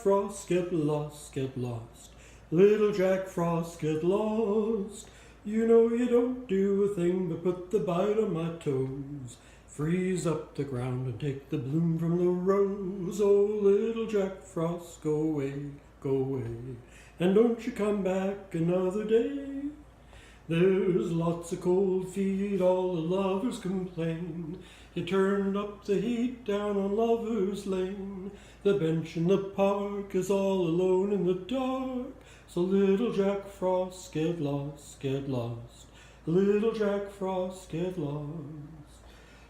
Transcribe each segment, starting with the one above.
Frost, get lost, get lost. Little Jack Frost, get lost. You know you don't do a thing but put the bite on my toes. Freeze up the ground and take the bloom from the rose. Oh, little Jack Frost, go away, go away. And don't you come back another day. There's lots of cold feet, all the lovers complain. You turned up the heat down on Lover's Lane. The bench in the park is all alone in the dark. So little Jack Frost, get lost, get lost. Little Jack Frost, get lost.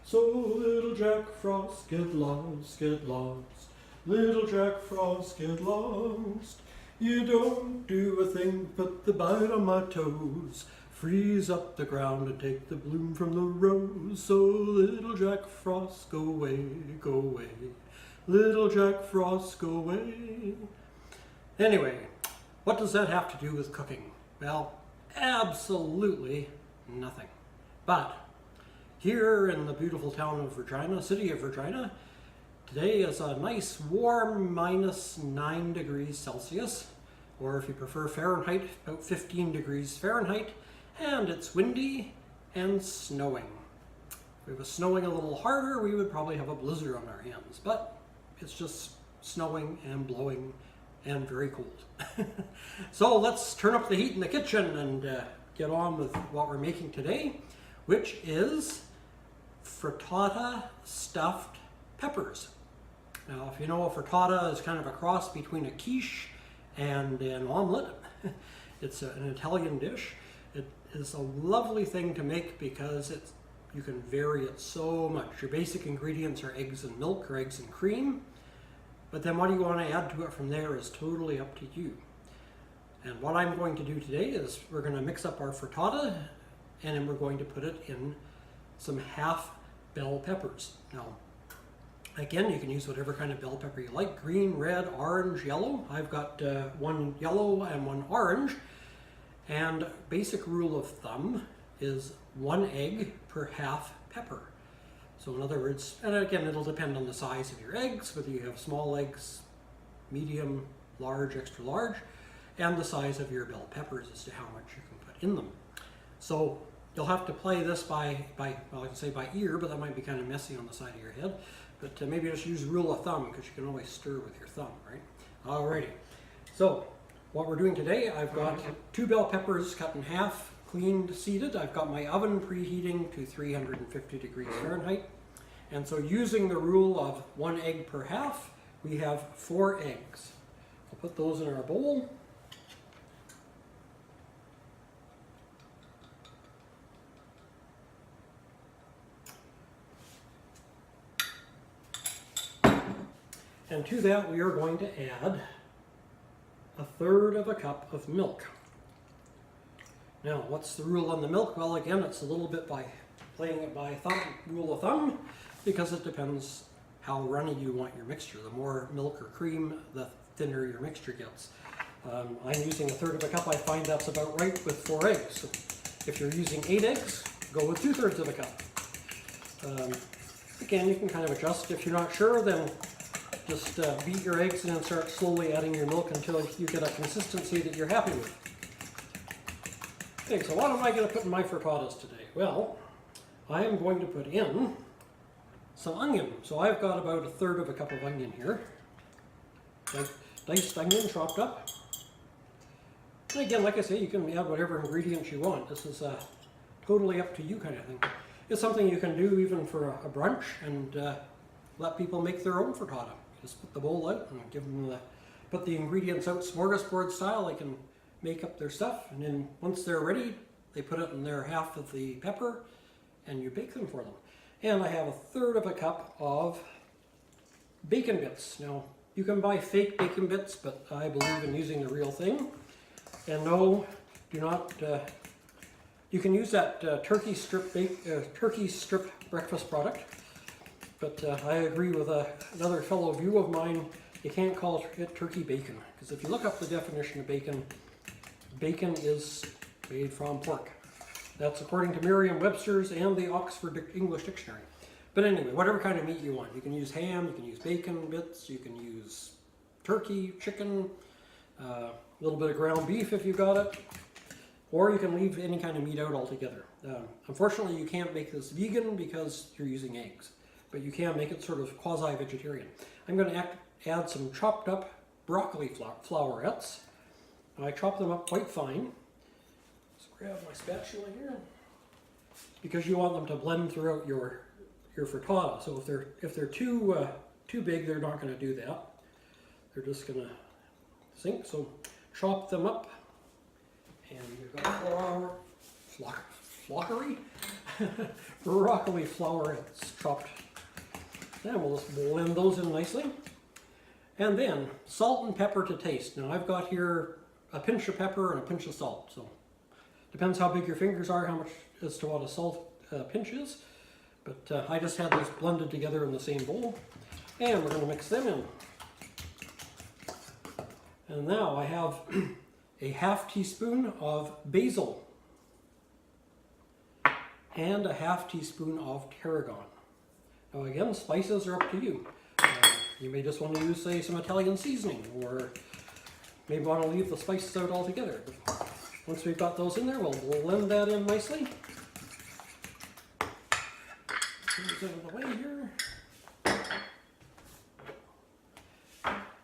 So little Jack Frost, get lost, get lost. Little Jack Frost, get lost. You don't do a thing but the bite on my toes. Freeze up the ground and take the bloom from the rose. So little Jack Frost, go away, go away. Little Jack Frost, go away. Anyway, what does that have to do with cooking? Well, absolutely nothing. But here in the beautiful town of Regina, city of Regina, today is a nice warm -9 degrees Celsius, or if you prefer Fahrenheit, about 15 degrees Fahrenheit, and it's windy and snowing. If it was snowing a little harder, we would probably have a blizzard on our hands, but it's just snowing and blowing and very cold. So let's turn up the heat in the kitchen and get on with what we're making today, which is frittata stuffed peppers. Now, if you know, a frittata is kind of a cross between a quiche and an omelet. It's an Italian dish. It is a lovely thing to make because you can vary it so much. Your basic ingredients are eggs and milk or eggs and cream, but then what you want to add to it from there is totally up to you. And what I'm going to do today is we're going to mix up our frittata and then we're going to put it in some half bell peppers. Now, again, you can use whatever kind of bell pepper you like, green, red, orange, yellow. I've got one yellow and one orange. And basic rule of thumb is 1 egg per half pepper. So in other words, and again, it'll depend on the size of your eggs, whether you have small eggs, medium, large, extra large, and the size of your bell peppers as to how much you can put in them. So you'll have to play this by well, I can say by ear, but that might be kind of messy on the side of your head. But maybe just use rule of thumb because you can always stir with your thumb, right? Alrighty. So what we're doing today, I've got 2 bell peppers cut in half, cleaned, seeded. I've got my oven preheating to 350 degrees Fahrenheit. And so using the rule of 1 egg per half, we have 4 eggs. I'll put those in our bowl. And to that we are going to add 1/3 cup of milk. Now, what's the rule on the milk? Well, again, it's a little bit by playing it by rule of thumb, because it depends how runny you want your mixture. The more milk or cream, the thinner your mixture gets. I'm using 1/3 cup. I find that's about right with 4 eggs. So if you're using 8 eggs, go with 2/3 cup. Again, you can kind of adjust. If you're not sure, then just beat your eggs and then start slowly adding your milk until you get a consistency that you're happy with. Okay, so what am I going to put in my frittatas today? Well, I am going to put in some onion. So I've got about 1/3 cup of onion here. Diced onion chopped up. And again, like I say, you can add whatever ingredients you want. This is totally up to you kind of thing. It's something you can do even for a brunch and let people make their own frittata. Just put the bowl out and give them put the ingredients out smorgasbord style. They can make up their stuff, and then once they're ready, they put it in their half of the pepper and you bake them for them. And I have 1/3 cup of bacon bits. Now, you can buy fake bacon bits, but I believe in using the real thing. And no, do not, you can use that turkey strip breakfast product. But I agree with another fellow view of mine, you can't call it turkey bacon. Because if you look up the definition of bacon, bacon is made from pork. That's according to Merriam-Webster's and the Oxford English Dictionary. But anyway, whatever kind of meat you want. You can use ham, you can use bacon bits, you can use turkey, chicken, a little bit of ground beef if you've got it, or you can leave any kind of meat out altogether. Unfortunately, you can't make this vegan because you're using eggs, but you can make it sort of quasi-vegetarian. I'm going to add some chopped up broccoli flowerets. I chop them up quite fine. Let's grab my spatula here, because you want them to blend throughout your frittata. So if they're too big, they're not going to do that. They're just going to sink. So chop them up, and you've got broccoli flowerets chopped. And we'll just blend those in nicely. And then salt and pepper to taste. Now I've got here a pinch of pepper and a pinch of salt. So depends how big your fingers are, how much as to what a salt pinch is. But I just had these blended together in the same bowl. And we're going to mix them in. And now I have a half teaspoon of basil and a half teaspoon of tarragon. Now again, spices are up to you. You may just want to use, say, some Italian seasoning, or maybe want to leave the spices out altogether. But once we've got those in there, we'll blend that in nicely. Those out of the way here.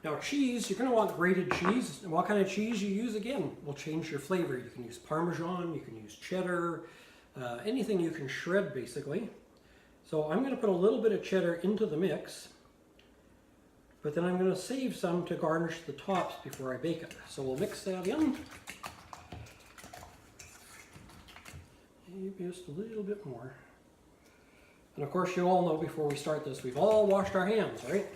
Now cheese, you're going to want grated cheese. And what kind of cheese you use, again, will change your flavor. You can use Parmesan, you can use cheddar, anything you can shred basically. So I'm going to put a little bit of cheddar into the mix, but then I'm going to save some to garnish the tops before I bake it. So we'll mix that in. Maybe just a little bit more. And of course you all know before we start this, we've all washed our hands, right?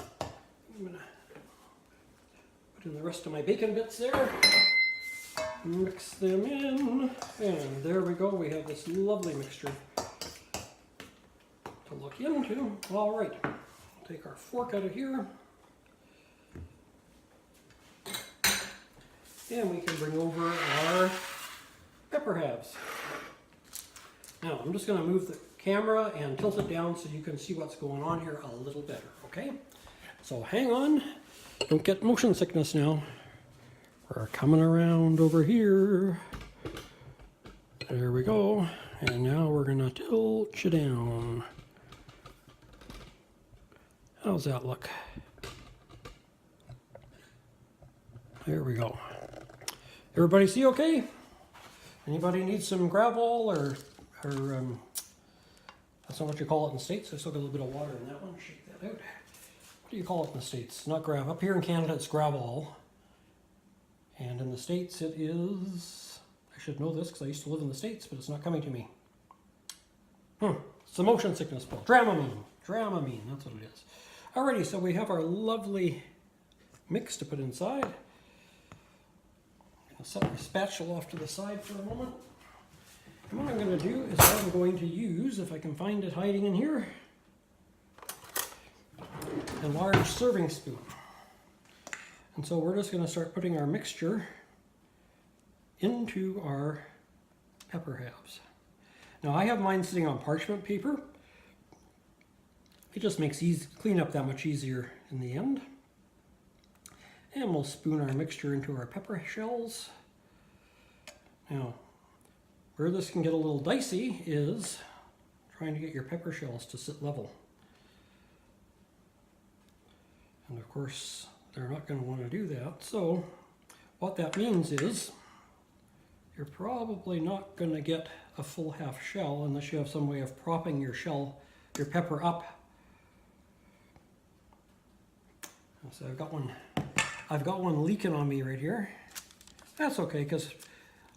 I'm going to put in the rest of my bacon bits there. Mix them in, and there we go. We have this lovely mixture to look into. All right, we'll take our fork out of here, and we can bring over our pepper halves. Now I'm just going to move the camera and tilt it down so you can see what's going on here a little better, okay? So hang on, don't get motion sickness now. We're coming around over here. There we go. And now we're going to tilt you down. How's that look? There we go. Everybody see okay? Anybody need some gravel or that's not what you call it in the States. I still got a little bit of water in that one. Shake that out. What do you call it in the States? Not gravel. Up here in Canada, it's gravel. And in the States it is, I should know this because I used to live in the States, but it's not coming to me. It's the motion sickness pill. Dramamine. Dramamine, that's what it is. Alrighty, so we have our lovely mix to put inside. I'll set my spatula off to the side for a moment. And what I'm going to do is I'm going to use, if I can find it hiding in here, a large serving spoon. And so we're just going to start putting our mixture into our pepper halves. Now I have mine sitting on parchment paper. It just makes cleanup that much easier in the end. And we'll spoon our mixture into our pepper shells. Now, where this can get a little dicey is trying to get your pepper shells to sit level. And of course, they're not going to want to do that. So what that means is you're probably not going to get a full half shell unless you have some way of propping your pepper up. So I've got one leaking on me right here. That's okay, because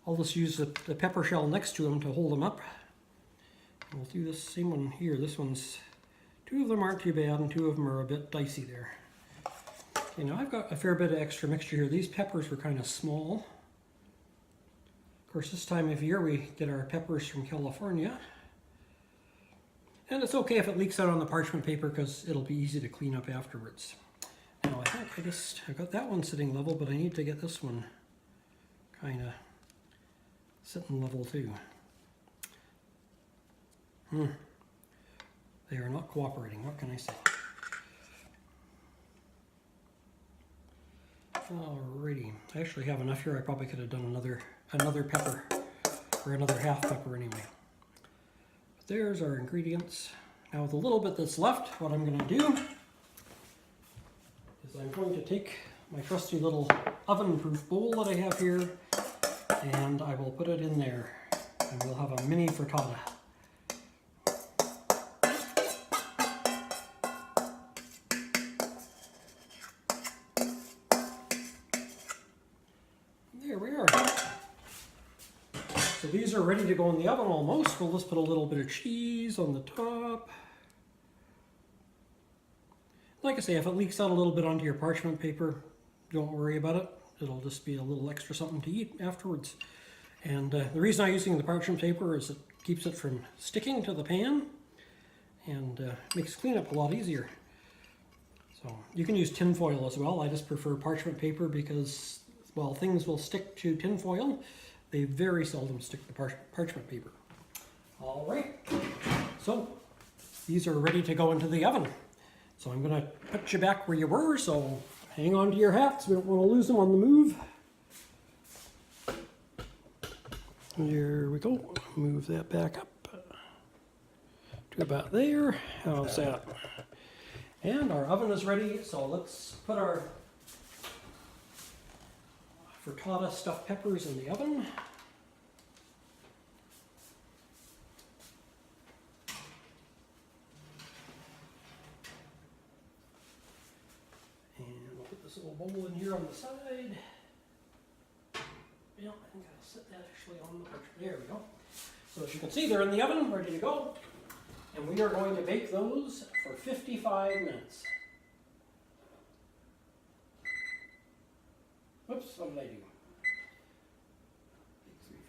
I'll just use the pepper shell next to them to hold them up. We'll do the same one here. This one's, two of them aren't too bad and two of them are a bit dicey there. Okay, now I've got a fair bit of extra mixture here. These peppers were kind of small. Of course, this time of year we get our peppers from California. And it's okay if it leaks out on the parchment paper because it'll be easy to clean up afterwards. Now I think I got that one sitting level, but I need to get this one kind of sitting level too. They are not cooperating, what can I say? Alrighty, I actually have enough here. I probably could have done another pepper, or another half pepper anyway. But there's our ingredients. Now with a little bit that's left, what I'm going to do is I'm going to take my trusty little oven-proof bowl that I have here, and I will put it in there, and we'll have a mini frittata. There we are. So these are ready to go in the oven almost. We'll just put a little bit of cheese on the top. Like I say, if it leaks out a little bit onto your parchment paper, don't worry about it. It'll just be a little extra something to eat afterwards. And the reason I'm using the parchment paper is it keeps it from sticking to the pan and makes cleanup a lot easier. So you can use tin foil as well. I just prefer parchment paper because while things will stick to tin foil, they very seldom stick to parchment paper. All right, so these are ready to go into the oven. So I'm going to put you back where you were, so hang on to your hats. We don't want to lose them on the move. There we go. Move that back up to about there. How's that? And our oven is ready, so let's put our frittata stuffed peppers in the oven. Little bowl in here on the side. Yeah, I think I'll set that actually on the parchment. There we go. So as you can see, they're in the oven, ready to go. And we are going to bake those for 55 minutes. Whoops, what did I do?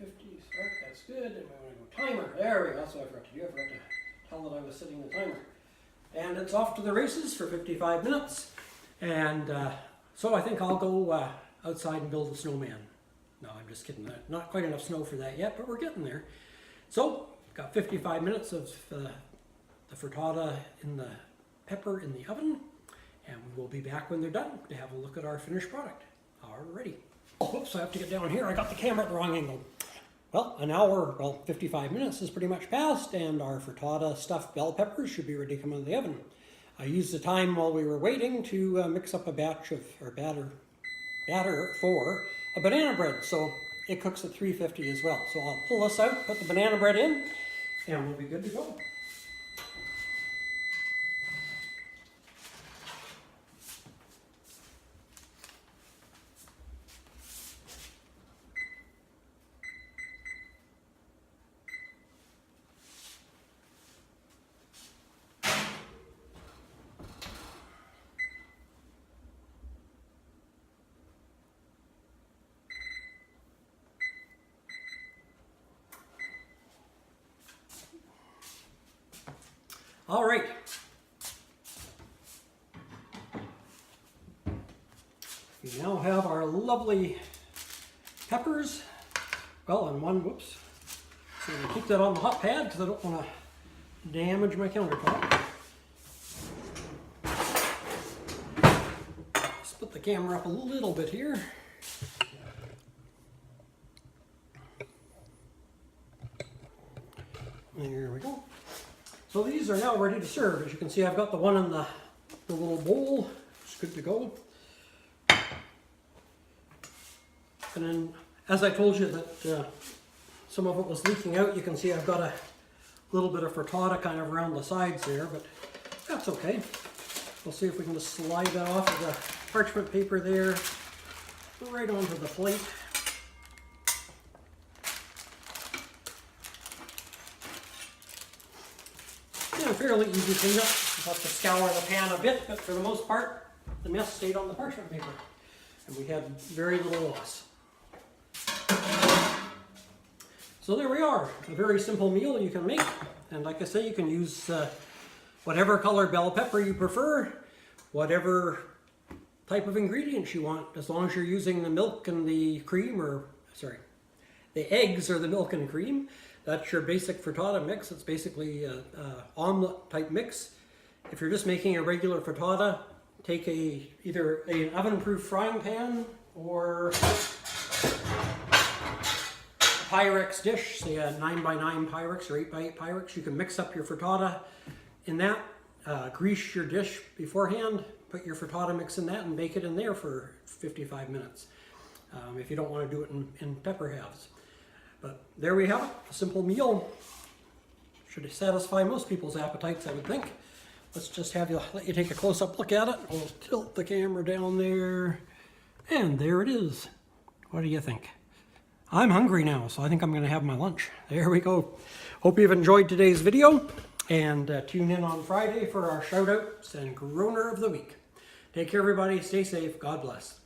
350, start, that's good. And we want to go timer. There we go, that's what I forgot to do. I forgot to tell that I was setting the timer. And it's off to the races for 55 minutes. And so I think I'll go outside and build a snowman. No, I'm just kidding. Not quite enough snow for that yet, but we're getting there. So, got 55 minutes of the frittata in the pepper in the oven, and we will be back when they're done to have a look at our finished product. Alrighty. Oh, whoops, I have to get down here. I got the camera at the wrong angle. Well, an hour, 55 minutes is pretty much passed, and our frittata stuffed bell peppers should be ready to come out of the oven. I used the time while we were waiting to mix up a batch of, or batter for a banana bread, so it cooks at 350 as well. So I'll pull this out, put the banana bread in, and we'll be good to go. All right. We now have our lovely peppers. Well, and one, whoops. So I'm going to keep that on the hot pad because I don't want to damage my countertop. Split the camera up a little bit here. There we go. So these are now ready to serve. As you can see, I've got the one in the little bowl. It's good to go. And then, as I told you that some of it was leaking out, you can see I've got a little bit of frittata kind of around the sides there, but that's okay. We'll see if we can just slide that off of the parchment paper there, right onto the plate. Yeah, fairly easy cleanup. You have to scour the pan a bit, but for the most part, the mess stayed on the parchment paper. And we had very little loss. So there we are, a very simple meal you can make. And like I say, you can use whatever color bell pepper you prefer, whatever type of ingredients you want, as long as you're using the milk and the cream, or sorry, the eggs or the milk and cream. That's your basic frittata mix. It's basically an omelet type mix. If you're just making a regular frittata, take either an oven-proof frying pan or Pyrex dish, say a 9x9 Pyrex or 8x8 Pyrex. You can mix up your frittata in that, grease your dish beforehand, put your frittata mix in that and bake it in there for 55 minutes if you don't want to do it in pepper halves. But there we have it, a simple meal. Should satisfy most people's appetites, I would think. Let's just let you take a close-up look at it. We'll tilt the camera down there, and there it is. What do you think? I'm hungry now, so I think I'm going to have my lunch. There we go. Hope you've enjoyed today's video, and tune in on Friday for our shout-outs and Groaner of the Week. Take care, everybody. Stay safe. God bless.